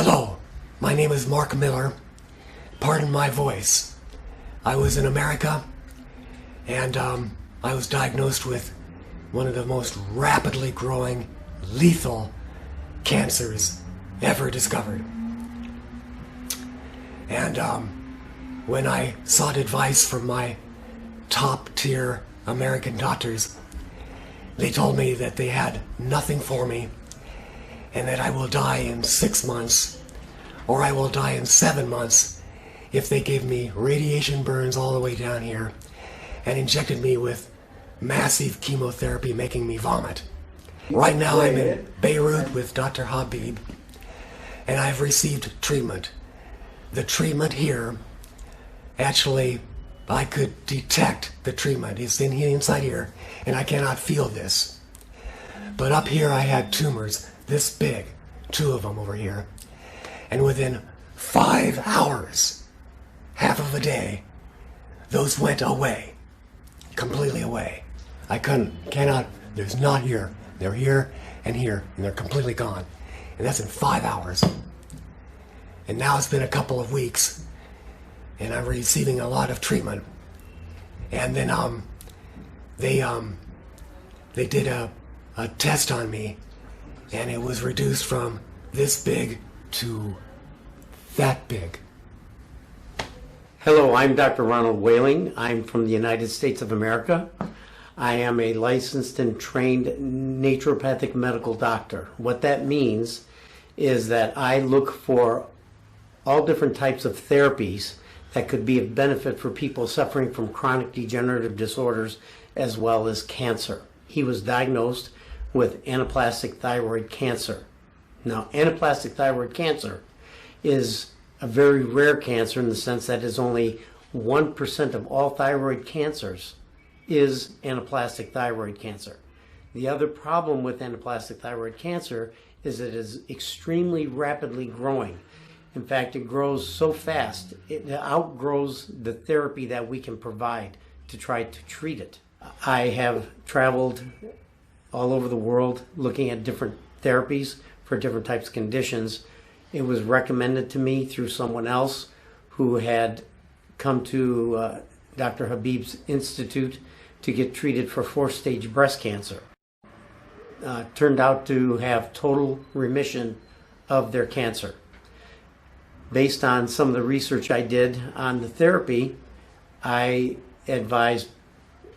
Hello, my name is Mark Miller. Pardon my voice. I was in America, and I was diagnosed with one of the most rapidly growing, lethal cancers ever discovered. And when I sought advice from my top-tier American doctors, they told me that they had nothing for me, and that I will die in 6 months, or I will die in 7 months if they gave me radiation burns all the way down here and injected me with massive chemotherapy making me vomit. Right now I'm in Beirut with Dr. Habib, and I've received treatment. The treatment here, actually, I could detect the treatment. It's inside here, and I cannot feel this. But up here I had tumors this big, 2 of them over here. And within 5 hours, half of a day, those went away, completely away. There's not here. They're here, and they're completely gone. And that's in 5 hours. And now it's been a couple of weeks, and I'm receiving a lot of treatment. And then they did a test on me, and it was reduced from this big to that big. Hello, I'm Dr. Ronald Whaling. I'm from the United States of America. I am a licensed and trained naturopathic medical doctor. What that means is that I look for all different types of therapies that could be of benefit for people suffering from chronic degenerative disorders as well as cancer. He was diagnosed with anaplastic thyroid cancer. Now, anaplastic thyroid cancer is a very rare cancer in the sense that is only 1% of all thyroid cancers is anaplastic thyroid cancer. The other problem with anaplastic thyroid cancer is it is extremely rapidly growing. In fact, it grows so fast, it outgrows the therapy that we can provide to try to treat it. I have traveled all over the world looking at different therapies for different types of conditions. It was recommended to me through someone else who had come to Dr. Habib's Institute to get treated for 4-stage breast cancer. Turned out to have total remission of their cancer. Based on some of the research I did on the therapy, I advised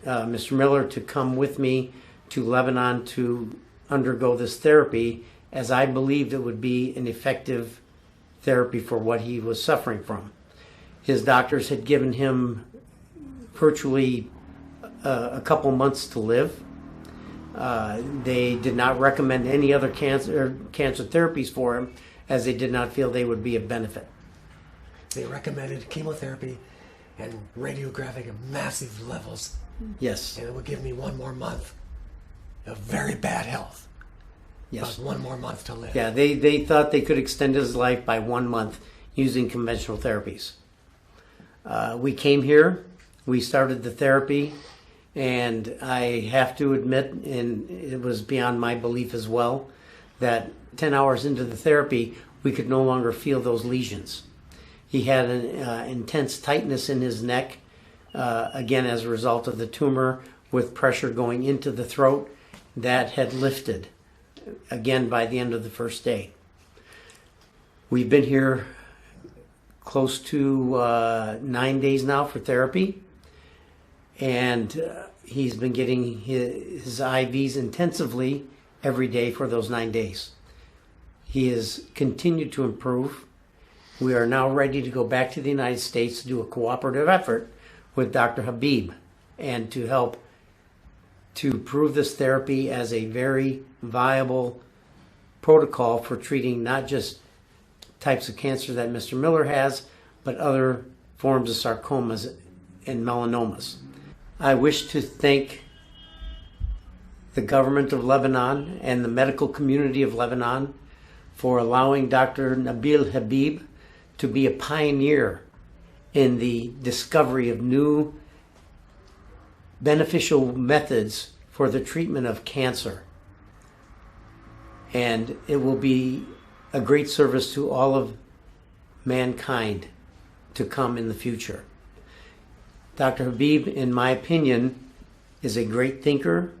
Mr. Miller to come with me to Lebanon to undergo this therapy, as I believed it would be an effective therapy for what he was suffering from. His doctors had given him virtually a couple months to live. They did not recommend any other cancer therapies for him, as they did not feel they would be of benefit. They recommended chemotherapy and radiographic at massive levels. Yes. And it would give me 1 more month of very bad health. Yes. About 1 more month to live. Yeah, they thought they could extend his life by 1 month using conventional therapies. We came here, we started the therapy, and I have to admit, and it was beyond my belief as well, that 10 hours into the therapy, we could no longer feel those lesions. He had an intense tightness in his neck, again as a result of the tumor with pressure going into the throat. That had lifted, again by the end of the first day. We've been here close to 9 days now for therapy, and he's been getting his IVs intensively every day for those 9 days. He has continued to improve. We are now ready to go back to the United States to do a cooperative effort with Dr. Habib and to help to prove this therapy as a very viable protocol for treating not just types of cancer that Mr. Miller has, but other forms of sarcomas and melanomas. I wish to thank the government of Lebanon and the medical community of Lebanon for allowing Dr. Nabil Habib to be a pioneer in the discovery of new beneficial methods for the treatment of cancer. And it will be a great service to all of mankind to come in the future. Dr. Habib, in my opinion, is a great thinker.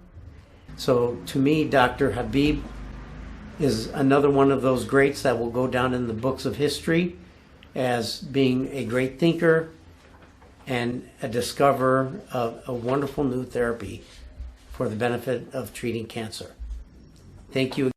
So to me, Dr. Habib is another one of those greats that will go down in the books of history as being a great thinker and a discoverer of a wonderful new therapy for the benefit of treating cancer. Thank you again.